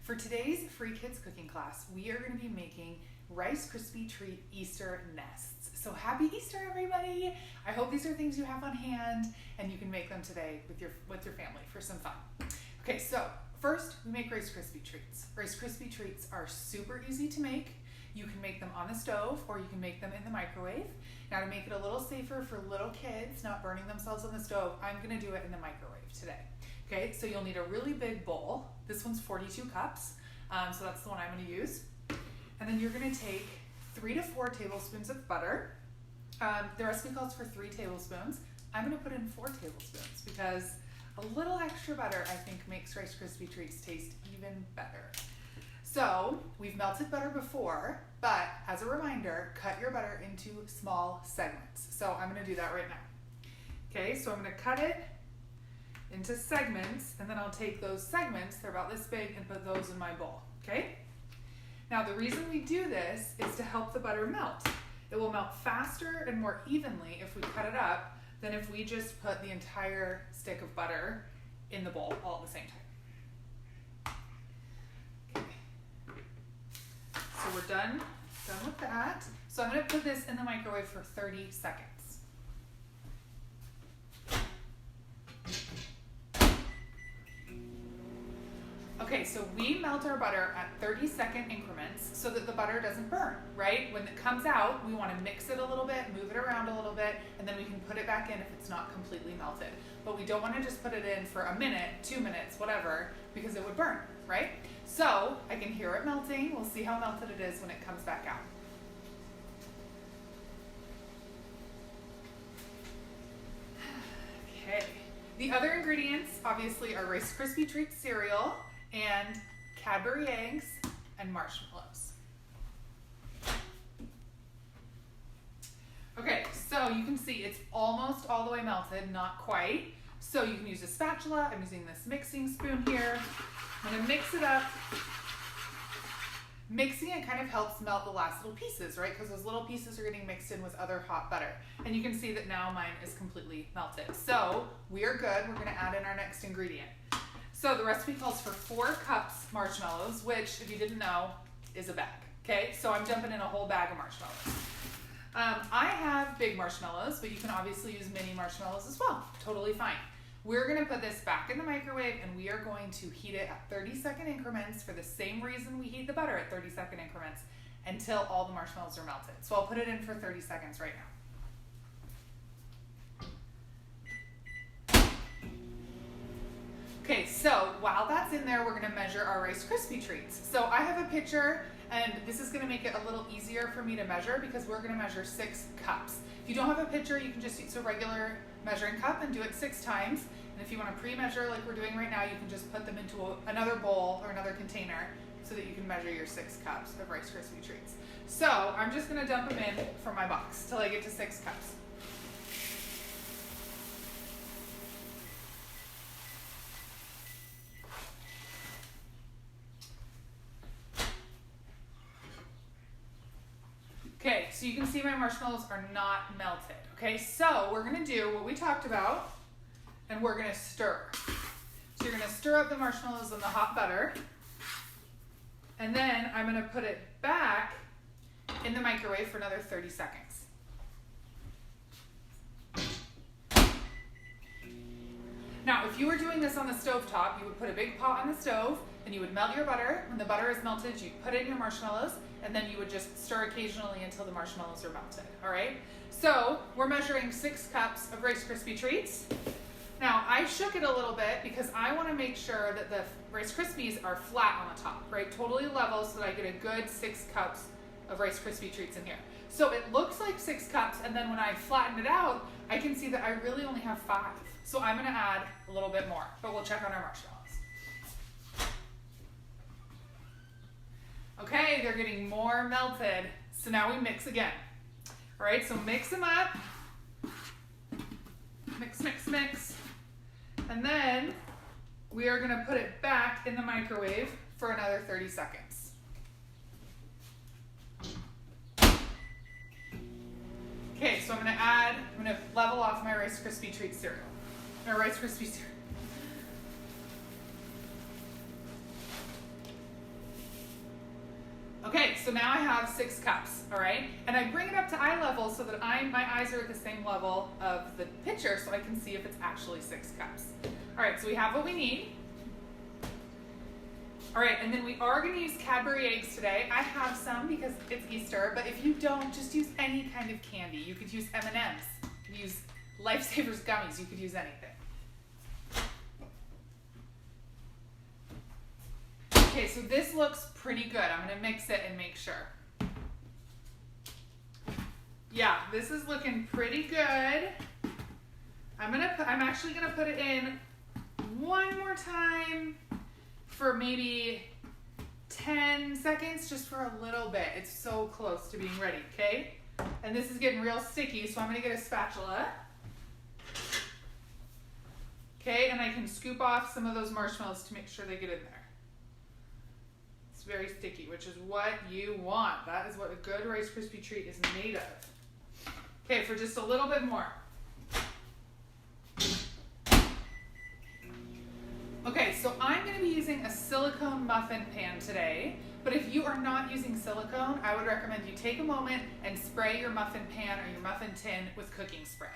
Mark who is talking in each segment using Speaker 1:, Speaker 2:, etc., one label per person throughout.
Speaker 1: For today's Free Kids Cooking class, we are going to be making Rice Krispie Treat Easter nests. So happy Easter, everybody! I hope these are things you have on hand and you can make them today with your family for some fun. Okay, so first we make Rice Krispie Treats. Rice Krispie Treats are super easy to make. You can make them on the stove or you can make them in the microwave. Now, to make it a little safer for little kids not burning themselves on the stove, I'm going to do it in the microwave today. Okay, so you'll need a really big bowl. This one's 42 cups, so that's the one I'm going to use. And then you're going to take 3 to 4 tablespoons of butter. The recipe calls for 3 tablespoons. I'm going to put in 4 tablespoons because a little extra butter, I think, makes Rice Krispie Treats taste even better. So we've melted butter before, but as a reminder, cut your butter into small segments. So I'm going to do that right now. Okay, so I'm going to cut it into segments, and then I'll take those segments, they're about this big, and put those in my bowl. Okay? Now, the reason we do this is to help the butter melt. It will melt faster and more evenly if we cut it up than if we just put the entire stick of butter in the bowl all at the same time. Okay. So we're done with that. So I'm going to put this in the microwave for 30 seconds. Okay, so we melt our butter at 30-second increments so that the butter doesn't burn, right? When it comes out, we want to mix it a little bit, move it around a little bit, and then we can put it back in if it's not completely melted. But we don't want to just put it in for a minute, 2 minutes, whatever, because it would burn, right? So I can hear it melting. We'll see how melted it is when it comes back out. Okay. The other ingredients, obviously, are Rice Krispie Treat cereal and Cadbury eggs and marshmallows. Okay, so you can see it's almost all the way melted, not quite. So you can use a spatula. I'm using this mixing spoon here. I'm gonna mix it up. Mixing it kind of helps melt the last little pieces, right? Because those little pieces are getting mixed in with other hot butter. And you can see that now mine is completely melted. So we are good. We're gonna add in our next ingredient. So the recipe calls for 4 cups marshmallows, which, if you didn't know, is a bag. Okay, so I'm dumping in a whole bag of marshmallows. I have big marshmallows, but you can obviously use mini marshmallows as well. Totally fine. We're gonna put this back in the microwave and we are going to heat it at 30-second increments for the same reason we heat the butter at 30-second increments until all the marshmallows are melted. So I'll put it in for 30 seconds right now. Okay, so while that's in there, we're gonna measure our Rice Krispie Treats. So I have a pitcher, and this is gonna make it a little easier for me to measure because we're gonna measure 6 cups. If you don't have a pitcher, you can just use a regular measuring cup and do it 6 times. And if you wanna pre-measure like we're doing right now, you can just put them into another bowl or another container so that you can measure your 6 cups of Rice Krispie Treats. So I'm just gonna dump them in from my box till I get to 6 cups. Okay, so you can see my marshmallows are not melted. Okay, so we're gonna do what we talked about and we're gonna stir. So you're gonna stir up the marshmallows in the hot butter and then I'm gonna put it back in the microwave for another 30 seconds. Now, if you were doing this on the stovetop, you would put a big pot on the stove and you would melt your butter. When the butter is melted, you put in your marshmallows and then you would just stir occasionally until the marshmallows are melted, all right? So we're measuring 6 cups of Rice Krispie Treats. Now, I shook it a little bit because I wanna make sure that the Rice Krispies are flat on the top, right? Totally level so that I get a good 6 cups of Rice Krispie Treats in here. So it looks like 6 cups, and then when I flatten it out, I can see that I really only have 5. So I'm gonna add a little bit more, but we'll check on our marshmallows. Okay, they're getting more melted. So now we mix again. All right, so mix them up. Mix, mix, mix. And then we are gonna put it back in the microwave for another 30 seconds. Okay, so I'm gonna level off my Rice Krispie Treat cereal. Or Rice Krispie cereal. so now I have 6 cups, all right? And I bring it up to eye level so that my eyes are at the same level of the pitcher so I can see if it's actually 6 cups. All right, so we have what we need. All right, and then we are gonna use Cadbury eggs today. I have some because it's Easter, but if you don't, just use any kind of candy. You could use M&Ms, you could use Lifesavers gummies, you could use anything. Okay, so this looks pretty good. I'm gonna mix it and make sure. Yeah, this is looking pretty good. I'm actually gonna put it in one more time for maybe 10 seconds, just for a little bit. It's so close to being ready, okay? And this is getting real sticky, so I'm gonna get a spatula. Okay, and I can scoop off some of those marshmallows to make sure they get in there. It's very sticky, which is what you want. That is what a good Rice Krispie treat is made of. Okay, for just a little bit more. Okay, so I'm going to be using a silicone muffin pan today, but if you are not using silicone, I would recommend you take a moment and spray your muffin pan or your muffin tin with cooking spray.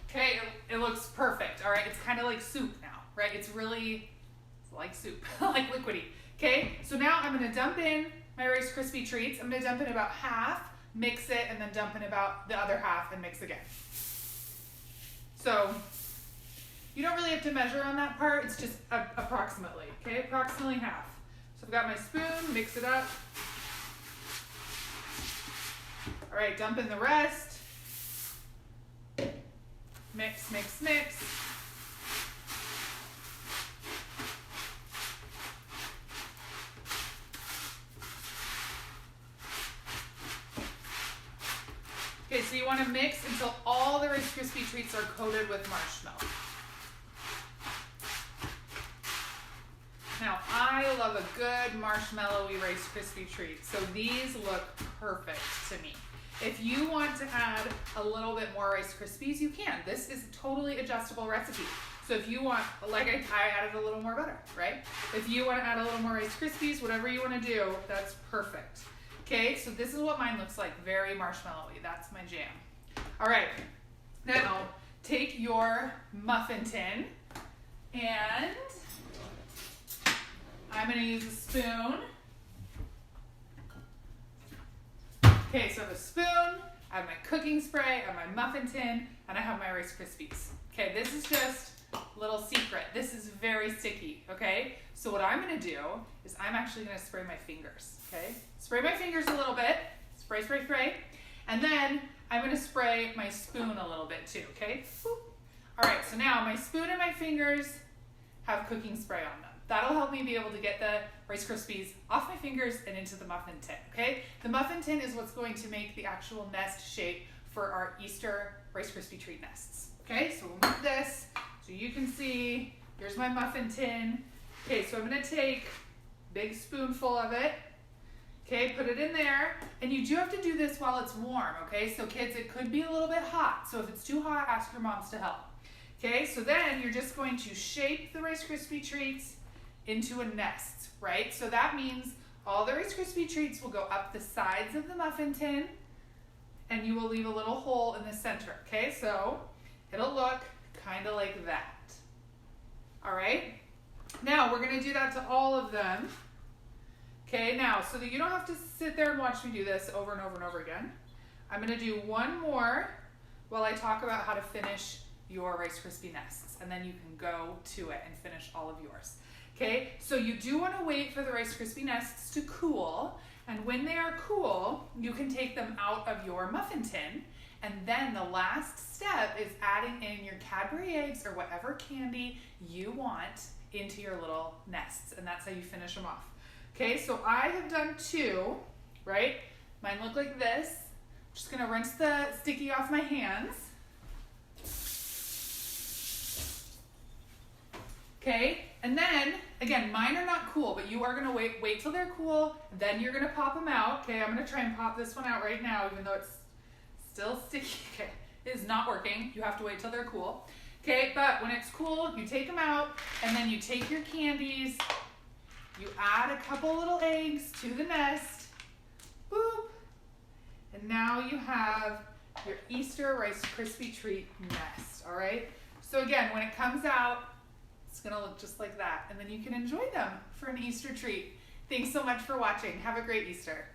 Speaker 1: Okay, it looks perfect, all right? It's kind of like soup now, right? It's like soup, like liquidy. Okay, so now I'm going to dump in my Rice Krispie treats. I'm going to dump in about half, mix it, and then dump in about the other half and mix again. So you don't really have to measure on that part. It's just approximately, okay? Approximately half. So I've got my spoon, mix it up. All right, dump in the rest. Mix, mix, mix. Okay, so you want to mix until all the Rice Krispie treats are coated with marshmallow. Now, I love a good marshmallowy Rice Krispie treat, so these look perfect to me. If you want to add a little bit more Rice Krispies, you can. This is a totally adjustable recipe. So if you want, like I added a little more butter, right? If you want to add a little more Rice Krispies, whatever you want to do, that's perfect. Okay, so this is what mine looks like, very marshmallowy. That's my jam. All right, now take your muffin tin and I'm gonna use a spoon. Okay, so I have a spoon, I have my cooking spray, I have my muffin tin, and I have my Rice Krispies. Okay, this is just a little secret. This is very sticky, okay? So what I'm gonna do is I'm actually gonna spray my fingers, okay? Spray my fingers a little bit, spray, spray, spray. And then I'm gonna spray my spoon a little bit too, okay? All right, so now my spoon and my fingers have cooking spray on them. That'll help me be able to get the Rice Krispies off my fingers and into the muffin tin, okay? The muffin tin is what's going to make the actual nest shape for our Easter Rice Krispie treat nests, okay? So we'll move this so you can see, here's my muffin tin. Okay, so I'm gonna take a big spoonful of it, okay, put it in there, and you do have to do this while it's warm, okay? So kids, it could be a little bit hot, so if it's too hot, ask your moms to help. Okay, so then you're just going to shape the Rice Krispie treats into a nest, right? So that means all the Rice Krispie treats will go up the sides of the muffin tin, and you will leave a little hole in the center, okay? So it'll look kind of like that, all right? Now we're gonna do that to all of them. Okay, now, so that you don't have to sit there and watch me do this over and over and over again, I'm gonna do one more while I talk about how to finish your Rice Krispie nests, and then you can go to it and finish all of yours. Okay, so you do wanna wait for the Rice Krispie nests to cool, and when they are cool, you can take them out of your muffin tin, and then the last step is adding in your Cadbury eggs or whatever candy you want into your little nests, and that's how you finish them off. Okay, so I have done 2, right? Mine look like this. I'm just gonna rinse the sticky off my hands. Okay, and then, again, mine are not cool, but you are gonna wait till they're cool, then you're gonna pop them out. Okay, I'm gonna try and pop this one out right now, even though it's still sticky. Okay, it is not working. You have to wait till they're cool. Okay, but when it's cool, you take them out, and then you take your candies, you add a couple little eggs to the nest, boop, and now you have your Easter Rice Krispie treat nest, all right? So again, when it comes out, it's gonna look just like that, and then you can enjoy them for an Easter treat. Thanks so much for watching. Have a great Easter.